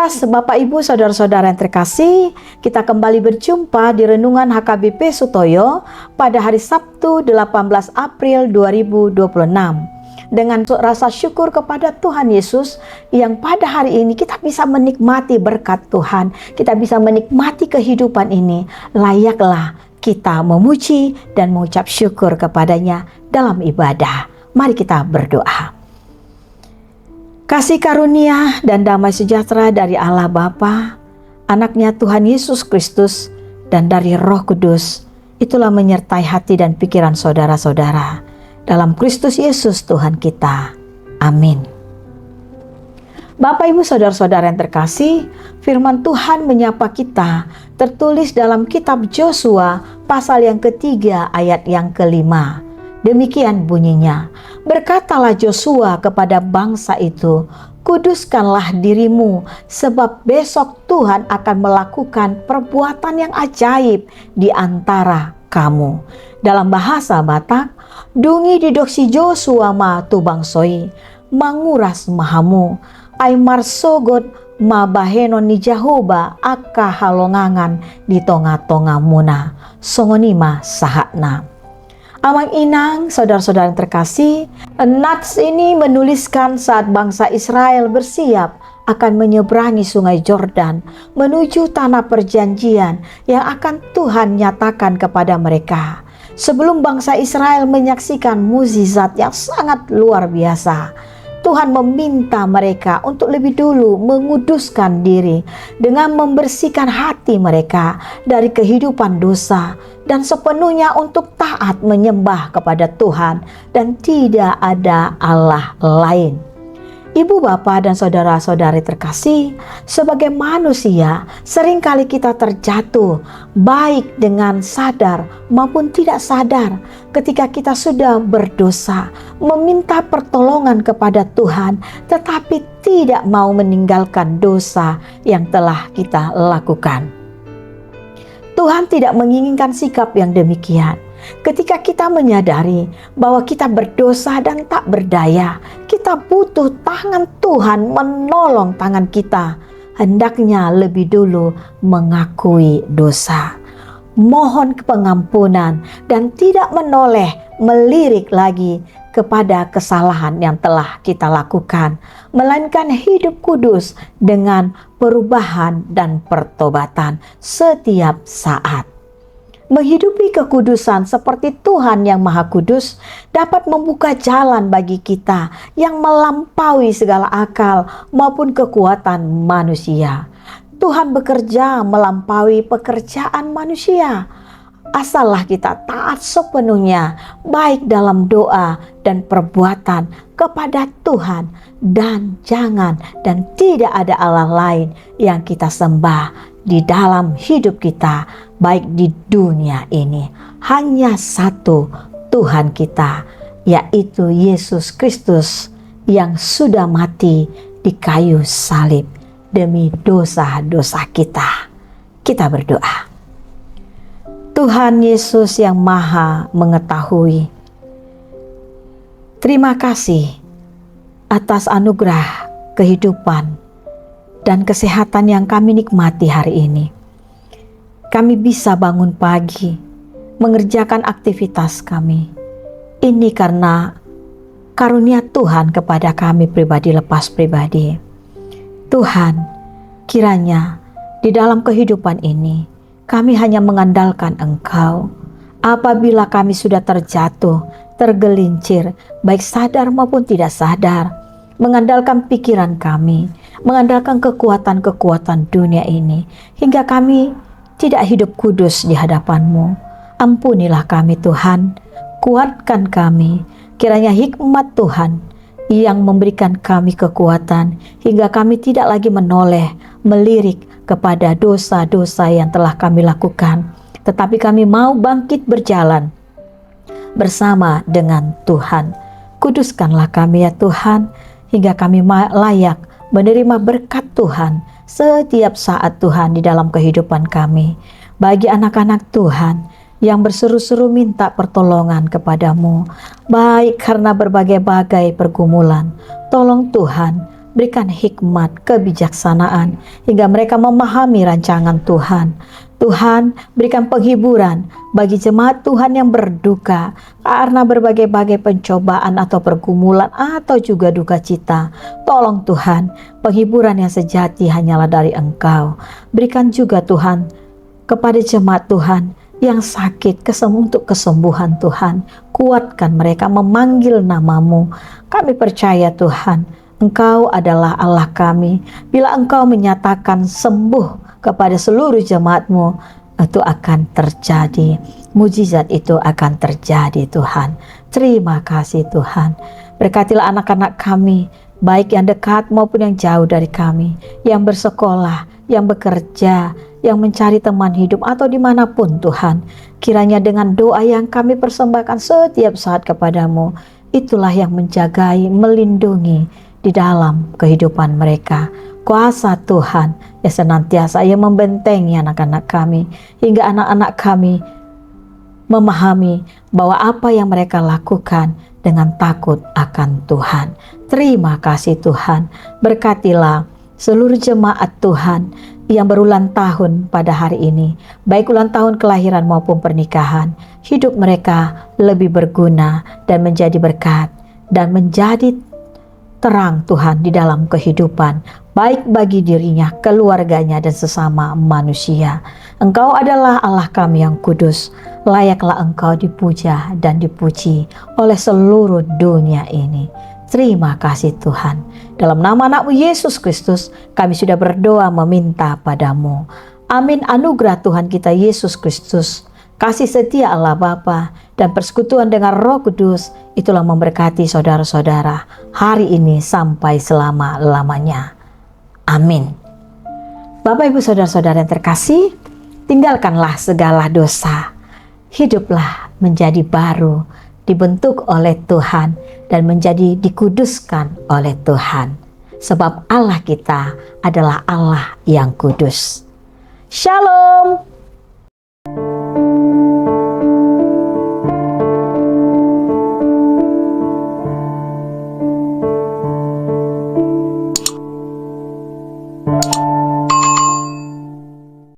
Saudara, Bapak Ibu, Saudara-saudara yang terkasih, kita kembali berjumpa di Renungan HKBP Sutoyo pada hari Sabtu 18 April 2026. Dengan rasa syukur kepada Tuhan Yesus yang pada hari ini kita bisa menikmati berkat Tuhan, kita bisa menikmati kehidupan ini, layaklah kita memuji dan mengucap syukur kepadanya dalam ibadah. Mari kita berdoa. Kasih karunia dan damai sejahtera dari Allah Bapa, anaknya Tuhan Yesus Kristus, dan dari Roh Kudus, itulah menyertai hati dan pikiran saudara-saudara. Dalam Kristus Yesus Tuhan kita. Amin. Bapak Ibu Saudara-saudara yang terkasih, firman Tuhan menyapa kita tertulis dalam kitab Josua pasal yang ketiga ayat yang kelima. Demikian bunyinya, berkatalah Josua kepada bangsa itu, kuduskanlah dirimu, sebab besok Tuhan akan melakukan perbuatan yang ajaib di antara kamu. Dalam bahasa Batak, dungi didoksi Josua ma tu bangsoi, manguras mahamu, ai marsogot ma baheno ni Jahoba aka halongangan di tonga-tonga muna, songonima sahatna. Amang inang, saudara-saudara yang terkasih, Nats ini menuliskan saat bangsa Israel bersiap akan menyeberangi sungai Yordan menuju tanah perjanjian yang akan Tuhan nyatakan kepada mereka. Sebelum bangsa Israel menyaksikan mukjizat yang sangat luar biasa, Tuhan meminta mereka untuk lebih dulu menguduskan diri dengan membersihkan hati mereka dari kehidupan dosa dan sepenuhnya untuk taat menyembah kepada Tuhan dan tidak ada Allah lain. Ibu, bapak, dan saudara-saudari terkasih, sebagai manusia seringkali kita terjatuh baik dengan sadar maupun tidak sadar ketika kita sudah berdosa, meminta pertolongan kepada Tuhan tetapi tidak mau meninggalkan dosa yang telah kita lakukan. Tuhan tidak menginginkan sikap yang demikian. Ketika kita menyadari bahwa kita berdosa dan tak berdaya, kita butuh tangan Tuhan menolong tangan kita. Hendaknya lebih dulu mengakui dosa, mohon pengampunan, dan tidak menoleh melirik lagi kepada kesalahan yang telah kita lakukan, melainkan hidup kudus dengan perubahan dan pertobatan setiap saat. Menghidupi kekudusan seperti Tuhan yang Maha Kudus dapat membuka jalan bagi kita yang melampaui segala akal maupun kekuatan manusia. Tuhan bekerja melampaui pekerjaan manusia. Asallah kita taat sepenuhnya baik dalam doa dan perbuatan kepada Tuhan, dan jangan dan tidak ada Allah lain yang kita sembah di dalam hidup kita, baik di dunia ini. Hanya satu Tuhan kita, yaitu Yesus Kristus yang sudah mati di kayu salib demi dosa-dosa kita. Kita berdoa. Tuhan Yesus yang Maha Mengetahui, terima kasih atas anugerah kehidupan dan kesehatan yang kami nikmati hari ini. Kami bisa bangun pagi, mengerjakan aktivitas kami. Ini karena karunia Tuhan kepada kami pribadi lepas pribadi. Tuhan, kiranya di dalam kehidupan ini, kami hanya mengandalkan Engkau. Apabila kami sudah terjatuh, tergelincir, baik sadar maupun tidak sadar, mengandalkan pikiran kami, mengandalkan kekuatan-kekuatan dunia ini, hingga kami tidak hidup kudus di hadapan-Mu. Ampunilah kami Tuhan, kuatkan kami, kiranya hikmat Tuhan yang memberikan kami kekuatan, hingga kami tidak lagi menoleh, melirik kepada dosa-dosa yang telah kami lakukan, tetapi kami mau bangkit berjalan bersama dengan Tuhan. Kuduskanlah kami ya Tuhan, hingga kami layak menerima berkat Tuhan setiap saat Tuhan di dalam kehidupan kami. Bagi anak-anak Tuhan yang berseru-seru minta pertolongan kepadamu, baik karena berbagai-bagai pergumulan, tolong Tuhan berikan hikmat, kebijaksanaan, hingga mereka memahami rancangan Tuhan. Tuhan, berikan penghiburan bagi jemaat Tuhan yang berduka karena berbagai-bagai pencobaan atau pergumulan atau juga duka cita. Tolong Tuhan, penghiburan yang sejati hanyalah dari Engkau. Berikan juga Tuhan kepada jemaat Tuhan yang sakit untuk kesembuhan Tuhan. Kuatkan mereka memanggil nama-Mu. Kami percaya Tuhan, Engkau adalah Allah kami. Bila Engkau menyatakan sembuh kepada seluruh jemaat-Mu, itu akan terjadi. Mujizat itu akan terjadi Tuhan. Terima kasih Tuhan. Berkatilah anak-anak kami, baik yang dekat maupun yang jauh dari kami, yang bersekolah, yang bekerja, yang mencari teman hidup atau dimanapun Tuhan. Kiranya dengan doa yang kami persembahkan setiap saat kepadamu, itulah yang menjagai, melindungi di dalam kehidupan mereka. Kuasa Tuhan yang senantiasa yang membentengi anak-anak kami, hingga anak-anak kami memahami bahwa apa yang mereka lakukan dengan takut akan Tuhan. Terima kasih Tuhan. Berkatilah seluruh jemaat Tuhan yang berulang tahun pada hari ini, baik ulang tahun kelahiran maupun pernikahan. Hidup mereka lebih berguna dan menjadi berkat dan menjadi terang Tuhan di dalam kehidupan, baik bagi dirinya, keluarganya, dan sesama manusia. Engkau adalah Allah kami yang kudus. Layaklah Engkau dipuja dan dipuji oleh seluruh dunia ini. Terima kasih Tuhan. Dalam nama anak-Mu Yesus Kristus, kami sudah berdoa meminta padamu. Amin. Anugerah Tuhan kita Yesus Kristus, kasih setia Allah Bapa, dan persekutuan dengan Roh Kudus, itulah memberkati saudara-saudara hari ini sampai selama-lamanya. Amin. Bapak Ibu saudara-saudara yang terkasih, tinggalkanlah segala dosa. Hiduplah menjadi baru, dibentuk oleh Tuhan dan menjadi dikuduskan oleh Tuhan. Sebab Allah kita adalah Allah yang kudus. Shalom.